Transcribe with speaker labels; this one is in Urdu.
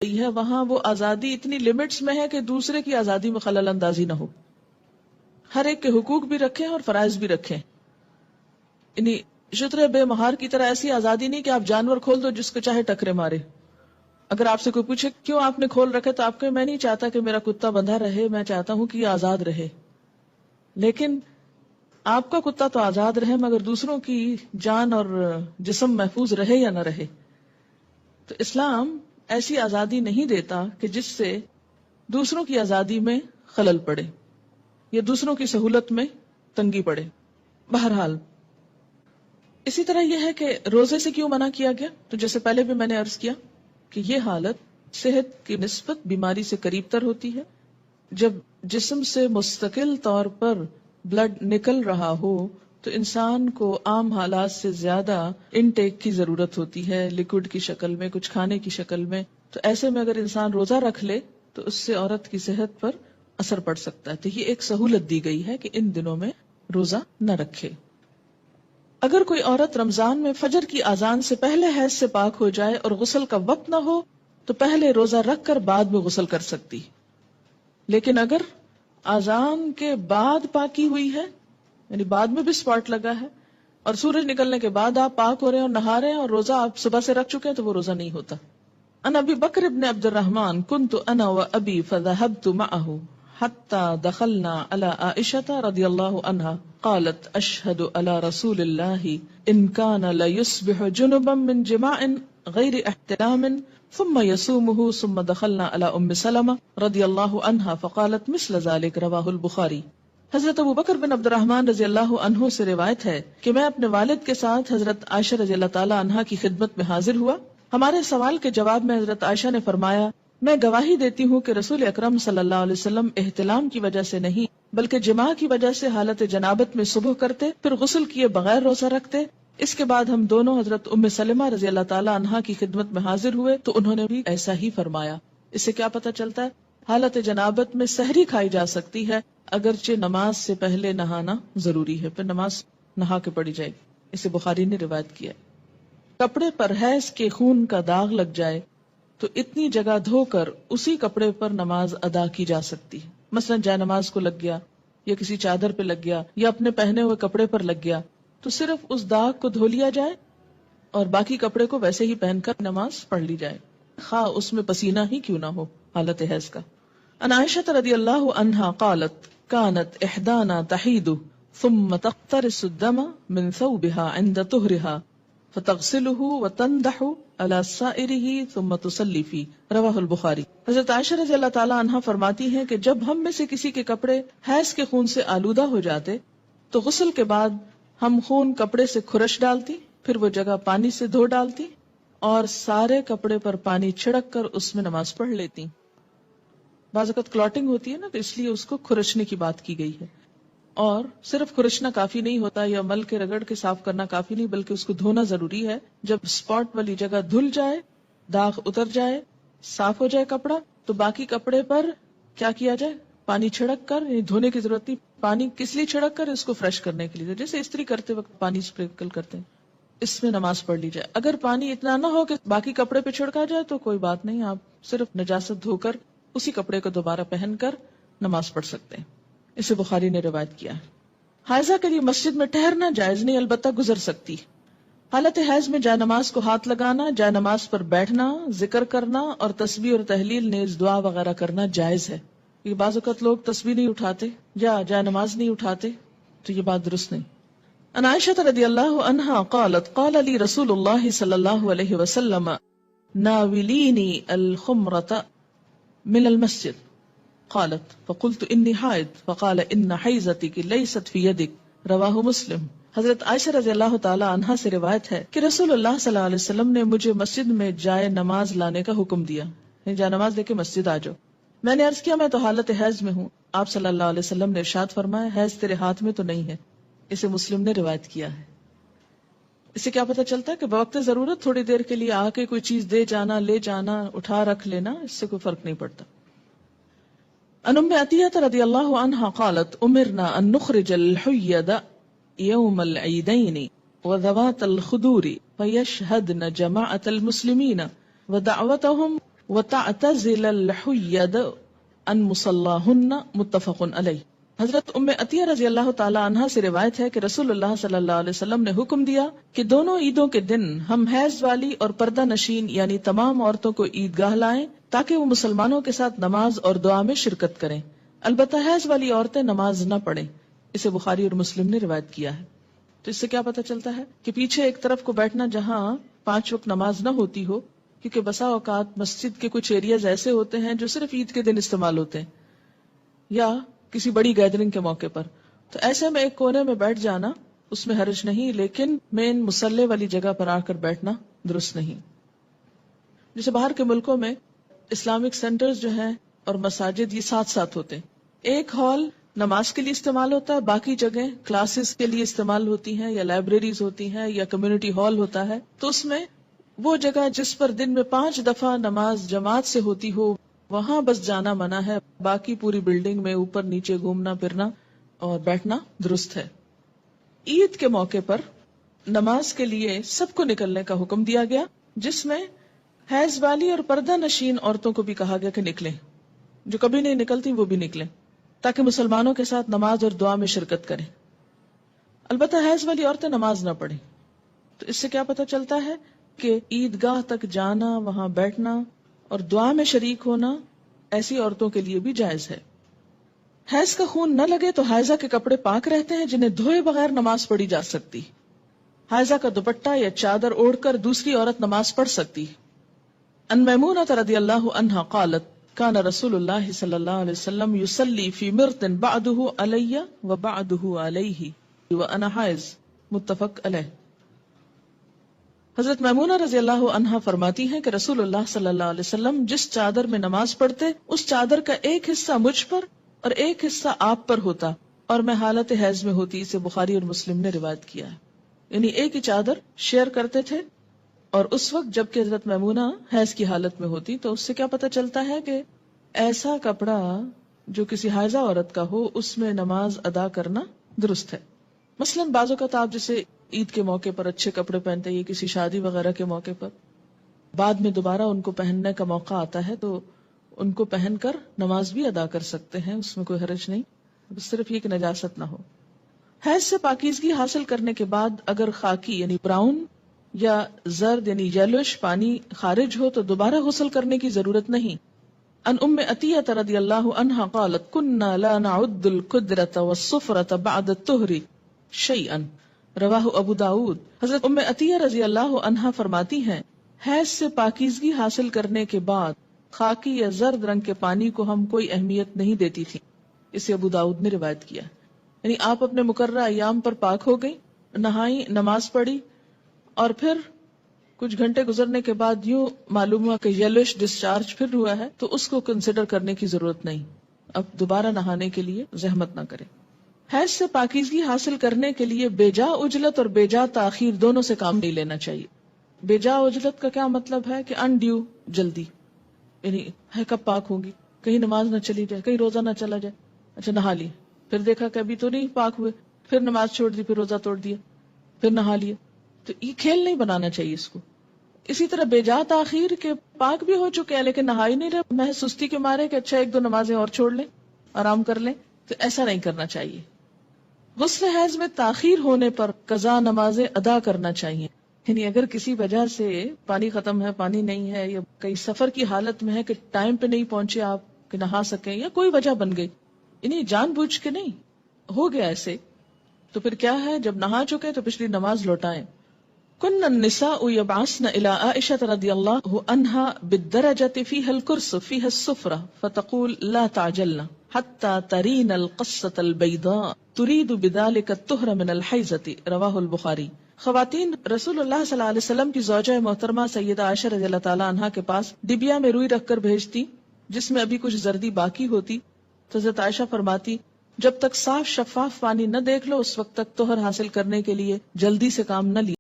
Speaker 1: ہے وہاں وہ آزادی اتنی لمٹس میں ہے کہ دوسرے کی آزادی میں خلل اندازی نہ ہو. ہر ایک کے حقوق بھی رکھیں اور فرائض بھی رکھیں. یعنی شتر بے مہار کی طرح ایسی آزادی نہیں کہ آپ جانور کھول دو جس کو چاہے ٹکرے مارے. اگر آپ سے کوئی پوچھے کیوں آپ نے کھول رکھے تو آپ کہیں میں نہیں چاہتا کہ میرا کتا بندھا رہے، میں چاہتا ہوں کہ یہ آزاد رہے. لیکن آپ کا کتا تو آزاد رہے مگر دوسروں کی جان اور جسم محفوظ رہے یا نہ رہے. تو اسلام ایسی آزادی نہیں دیتا کہ جس سے دوسروں کی آزادی میں خلل پڑے یا دوسروں کی سہولت میں تنگی پڑے. بہرحال اسی طرح یہ ہے کہ روزے سے کیوں منع کیا گیا؟ تو جیسے پہلے بھی میں نے عرض کیا کہ یہ حالت صحت کی نسبت بیماری سے قریب تر ہوتی ہے. جب جسم سے مستقل طور پر بلڈ نکل رہا ہو تو انسان کو عام حالات سے زیادہ انٹیک کی ضرورت ہوتی ہے، لیکوڈ کی شکل میں، کچھ کھانے کی شکل میں. تو ایسے میں اگر انسان روزہ رکھ لے تو اس سے عورت کی صحت پر اثر پڑ سکتا ہے. تو یہ ایک سہولت دی گئی ہے کہ ان دنوں میں روزہ نہ رکھے. اگر کوئی عورت رمضان میں فجر کی اذان سے پہلے حیض سے پاک ہو جائے اور غسل کا وقت نہ ہو تو پہلے روزہ رکھ کر بعد میں غسل کر سکتی. لیکن اگر اذان کے بعد پاکی ہوئی ہے، یعنی بعد میں بھی سپاٹ لگا ہے اور سورج نکلنے کے بعد آپ پاک ہو رہے ہیں اور نہا رہے ہیں اور روزہ آپ صبح سے رکھ چکے ہیں تو وہ روزہ نہیں ہوتا. ان ابی بکر ابن عبد الرحمن كنت انا وابی فذهبت معه حتى دخلنا على عائشة رضي الله عنها قالت اشهد على رسول الله ان كان لا يصبح جنبا من جماع غير احتلام ثم يصومه ثم دخلنا على ام سلمة رضي الله عنها فقالت مثل ذلك رواه البخاري. حضرت ابو بکر بن عبد الرحمن رضی اللہ عنہ سے روایت ہے کہ میں اپنے والد کے ساتھ حضرت عائشہ رضی اللہ تعالی عنہا کی خدمت میں حاضر ہوا. ہمارے سوال کے جواب میں حضرت عائشہ نے فرمایا میں گواہی دیتی ہوں کہ رسول اکرم صلی اللہ علیہ وسلم احتلام کی وجہ سے نہیں بلکہ جماع کی وجہ سے حالت جنابت میں صبح کرتے پھر غسل کیے بغیر روزہ رکھتے. اس کے بعد ہم دونوں حضرت ام سلمہ رضی اللہ تعالی عنہا کی خدمت میں حاضر ہوئے تو انہوں نے بھی ایسا ہی فرمایا. اس سے کیا پتہ چلتا ہے؟ حالت جنابت میں سحری کھائی جا سکتی ہے اگرچہ نماز سے پہلے نہانا ضروری ہے، پھر نماز نہا کے پڑھی جائے گی. اسے بخاری نے روایت کیا. کپڑے پر حیض کے خون کا داغ لگ جائے تو اتنی جگہ دھو کر اسی کپڑے پر نماز ادا کی جا سکتی ہے. مثلا جائے نماز کو لگ گیا یا کسی چادر پہ لگ گیا یا اپنے پہنے ہوئے کپڑے پر لگ گیا تو صرف اس داغ کو دھو لیا جائے اور باقی کپڑے کو ویسے ہی پہن کر نماز پڑھ لی جائے، خواہ اس میں پسینہ ہی کیوں نہ ہو حالت حیض کا. ان عائشہ رضی اللہ عنہا قالت كانت احدانا تحید ثم تقترس الدم من ثوبها عند طهرها فتغسله وتندح على سائره ثم تصلي فيه رواه البخاری. حضرت عائشہ رضی اللہ تعالی عنہا فرماتی ہیں کہ جب ہم میں سے کسی کے کپڑے حیض کے خون سے آلودہ ہو جاتے تو غسل کے بعد ہم خون کپڑے سے کھرش ڈالتی، پھر وہ جگہ پانی سے دھو ڈالتی اور سارے کپڑے پر پانی چھڑک کر اس میں نماز پڑھ لیتی. بعض اوقات کلاٹنگ ہوتی ہے نا تو اس لیے اس کو کھرشنے کی بات کی گئی ہے. اور صرف کھرشنا کافی نہیں ہوتا یا مل کے رگڑ کے صاف کرنا کافی نہیں بلکہ اس کو دھونا ضروری ہے. جب سپاٹ والی جگہ دھل جائے، داغ اتر جائے، صاف ہو جائے کپڑا تو باقی کپڑے پر کیا کیا جائے؟ پانی چھڑک کر، یعنی دھونے کی ضرورت نہیں. پانی کس لیے چھڑک کر؟ اس کو فریش کرنے کے لیے، جیسے استری کرتے وقت پانی اسپرنکل کرتے ہیں، اس میں نماز پڑھ لی جائے. اگر پانی اتنا نہ ہو کہ باقی کپڑے پہ چھڑکا جائے تو کوئی بات نہیں، آپ صرف نجاست دھو کر اسی کپڑے کو دوبارہ پہن کر نماز پڑھ سکتے ہیں. اسے بخاری نے روایت کیا ہے. حائضہ کے لیے مسجد میں ٹھہرنا جائز نہیں، البتہ گزر سکتی. حالت حیض میں جائے نماز کو ہاتھ لگانا، جائے نماز پر بیٹھنا، ذکر کرنا اور تسبیح اور تحلیل نیز دعا وغیرہ کرنا جائز ہے. یہ بعض اوقات لوگ تسبیح نہیں اٹھاتے یا جائے نماز نہیں اٹھاتے تو یہ بات درست نہیں. ان عائشہ رضی اللہ عنہا قالت قال لی رسول اللہ صلی اللہ علیہ وسلم ناولینی الخمرۃ من المسجد قالت فقلت انی حائض فقال ان حیضتک لیست فی یدک رواہ مسلم. حضرت عائشہ رضی اللہ تعالی عنہا سے روایت ہے کہ رسول اللہ صلی اللہ علیہ وسلم نے مجھے مسجد میں جائے نماز لانے کا حکم دیا، جائے نماز لے کے مسجد آ جاؤ. میں نے عرض کیا میں تو حالت حیض میں ہوں. آپ صلی اللہ علیہ وسلم نے ارشاد فرمایا حیض تیرے ہاتھ میں تو نہیں ہے. اسے مسلم نے روایت کیا ہے. اس سے کیا پتہ چلتا ہے کہ بوقت ضرورت تھوڑی دیر کے لیے آ کے کوئی چیز دے جانا، لے جانا، اٹھا رکھ لینا، اس سے کوئی فرق نہیں پڑتا. ان ام عطیہ رضی اللہ عنہا قالت امرنا ان نخرج الحید یوم العیدین وذوات الخدور فیشہدن جماعت المسلمین ودعوتهم وتعتزل الحید ان مصلاہن متفق علیہ۔ حضرت ام عطیہ رضی اللہ تعالی عنہا سے روایت ہے کہ رسول اللہ صلی اللہ علیہ وسلم نے حکم دیا کہ دونوں عیدوں کے دن ہم حیض والی اور پردہ نشین یعنی تمام عورتوں کو عیدگاہ لائیں تاکہ وہ مسلمانوں کے ساتھ نماز اور دعا میں شرکت کریں، البتہ حیض والی عورتیں نماز نہ پڑھیں۔ اسے بخاری اور مسلم نے روایت کیا ہے۔ تو اس سے کیا پتہ چلتا ہے کہ پیچھے ایک طرف کو بیٹھنا جہاں 5 وقت نماز نہ ہوتی ہو، کیونکہ بسا اوقات مسجد کے کچھ ایریاز ایسے ہوتے ہیں جو صرف عید کے دن استعمال ہوتے ہیں یا کسی بڑی گیدرنگ کے موقع پر، تو ایسے میں ایک کونے میں بیٹھ جانا اس میں حرج نہیں، لیکن مین مصلی والی جگہ پر آ کر بیٹھنا درست نہیں۔ جیسے باہر کے ملکوں میں اسلامک سینٹرز جو ہیں اور مساجد یہ ساتھ ساتھ ہوتے ہیں، ایک ہال نماز کے لیے استعمال ہوتا ہے، باقی جگہیں کلاسز کے لیے استعمال ہوتی ہیں یا لائبریریز ہوتی ہیں یا کمیونٹی ہال ہوتا ہے، تو اس میں وہ جگہ جس پر دن میں 5 دفعہ نماز جماعت سے ہوتی ہو وہاں بس جانا منع ہے، باقی پوری بلڈنگ میں اوپر نیچے گھومنا پھرنا اور بیٹھنا درست ہے۔ عید کے موقع پر نماز کے لیے سب کو نکلنے کا حکم دیا گیا، جس میں حیض والی اور پردہ نشین عورتوں کو بھی کہا گیا کہ نکلیں، جو کبھی نہیں نکلتی وہ بھی نکلیں تاکہ مسلمانوں کے ساتھ نماز اور دعا میں شرکت کریں۔ البتہ حیض والی عورتیں نماز نہ پڑھیں۔ تو اس سے کیا پتہ چلتا ہے کہ عیدگاہ تک جانا، وہاں بیٹھنا اور دعا میں شریک ہونا ایسی عورتوں کے لیے بھی جائز ہے۔ حیض کا خون نہ لگے تو حائضہ کے کپڑے پاک رہتے ہیں جنہیں دھوئے بغیر نماز پڑھی جا سکتی۔ حائضہ کا دوپٹہ یا چادر اوڑھ کر دوسری عورت نماز پڑھ سکتی۔ ان میمونہ رضی اللہ عنہا قالت کان رسول اللہ صلی اللہ علیہ وسلم یصلی فی مرط بعدہ علی و بعدہ علیہ وانا حائض، متفق علیہ۔ حضرت میمونہ رضی اللہ عنہا فرماتی ہیں کہ رسول اللہ صلی اللہ علیہ وسلم جس چادر میں نماز پڑھتے اس چادر کا ایک حصہ مجھ پر اور ایک حصہ آپ پر ہوتا اور میں حالت حیض میں ہوتی۔ اسے بخاری اور مسلم نے روایت کیا ہے، یعنی ایک ہی چادر شیئر کرتے تھے، اور اس وقت جب کہ حضرت میمونہ حیض کی حالت میں ہوتی۔ تو اس سے کیا پتہ چلتا ہے کہ ایسا کپڑا جو کسی حائضہ عورت کا ہو اس میں نماز ادا کرنا درست ہے۔ مثلا بعض اوقات آپ جیسے عید کے موقع پر اچھے کپڑے پہنتے ہیں، کسی شادی وغیرہ کے موقع پر بعد میں دوبارہ ان کو پہننے کا موقع آتا ہے تو ان کو پہن کر نماز بھی ادا کر سکتے ہیں، اس میں کوئی حرج نہیں، صرف یہ کہ نجاست نہ ہو۔ حیض سے پاکیزگی حاصل کرنے کے بعد اگر خاکی یعنی براؤن یا زرد یعنی یلوش پانی خارج ہو تو دوبارہ غسل کرنے کی ضرورت نہیں۔ ان ام عطیہ رضی اللہ عنہا قالت کننا لا نعد القدرۃ والصفرۃ بعد الطہر شیئا، رواہ ابو داود۔ حضرت ام عطیہ رضی اللہ عنہا فرماتی ہیں حیض سے پاکیزگی حاصل کرنے کے بعد خاکی یا زرد رنگ کے پانی کو ہم کوئی اہمیت نہیں دیتی تھی۔ اسے ابو داود نے روایت کیا، یعنی آپ اپنے مقررہ ایام پر پاک ہو گئی، نہائی، نماز پڑھی، اور پھر کچھ گھنٹے گزرنے کے بعد یوں معلوم ہوا کہ یلوش ڈسچارج پھر ہوا ہے تو اس کو کنسیڈر کرنے کی ضرورت نہیں، اب دوبارہ نہانے کے لیے زحمت نہ کرے۔ حیض سے پاکیزگی حاصل کرنے کے لیے بے جا عجلت اور بے جا تاخیر دونوں سے کام نہیں لینا چاہیے۔ بے جا عجلت کا کیا مطلب ہے کہ انڈیو جلدی، یعنی ہے کب پاک ہوگی، کہیں نماز نہ چلی جائے، کہیں روزہ نہ چلا جائے، اچھا نہا لی، پھر دیکھا کہ ابھی تو نہیں پاک ہوئے، پھر نماز چھوڑ دی، پھر روزہ توڑ دیا، پھر نہا لیا، تو یہ کھیل نہیں بنانا چاہیے اس کو۔ اسی طرح بے جا تاخیر کے پاک بھی ہو چکے ہیں لیکن نہا ہی نہیں رہے، میں سستی کے مارے کہ اچھا 1-2 نمازیں اور چھوڑ لیں، آرام کر لیں، تو ایسا نہیں کرنا چاہیے۔ غسل حیض میں تاخیر ہونے پر قضا نمازیں ادا کرنا چاہیے، یعنی اگر کسی وجہ سے پانی ختم ہے، پانی نہیں ہے، یا کئی سفر کی حالت میں ہے کہ ٹائم پہ نہیں پہنچے آپ کہ نہا سکیں، یا کوئی وجہ بن گئی، یعنی جان بوجھ کے نہیں ہو گیا ایسے، تو پھر کیا ہے، جب نہا چکے تو پچھلی نماز لوٹائیں۔ کن النساء يبعثن الى عائشة رضی اللہ عنہا بالدرجة فيها الكرس فيها السفرة فتقول لا تعجلن حتى ترين القصة البيضاء تريد بذلك الطهر من الحيضة، رواہ البخاری۔ خواتین رسول اللہ صلی اللہ علیہ وسلم کی زوجہ محترمہ سیدہ عائشہ رضی اللہ تعالی عنہا کے پاس ڈبیا میں روئی رکھ کر بھیجتی جس میں ابھی کچھ زردی باقی ہوتی، تو حضرت عائشہ فرماتی جب تک صاف شفاف پانی نہ دیکھ لو اس وقت تک طہر حاصل کرنے کے لیے جلدی سے کام نہ لیا۔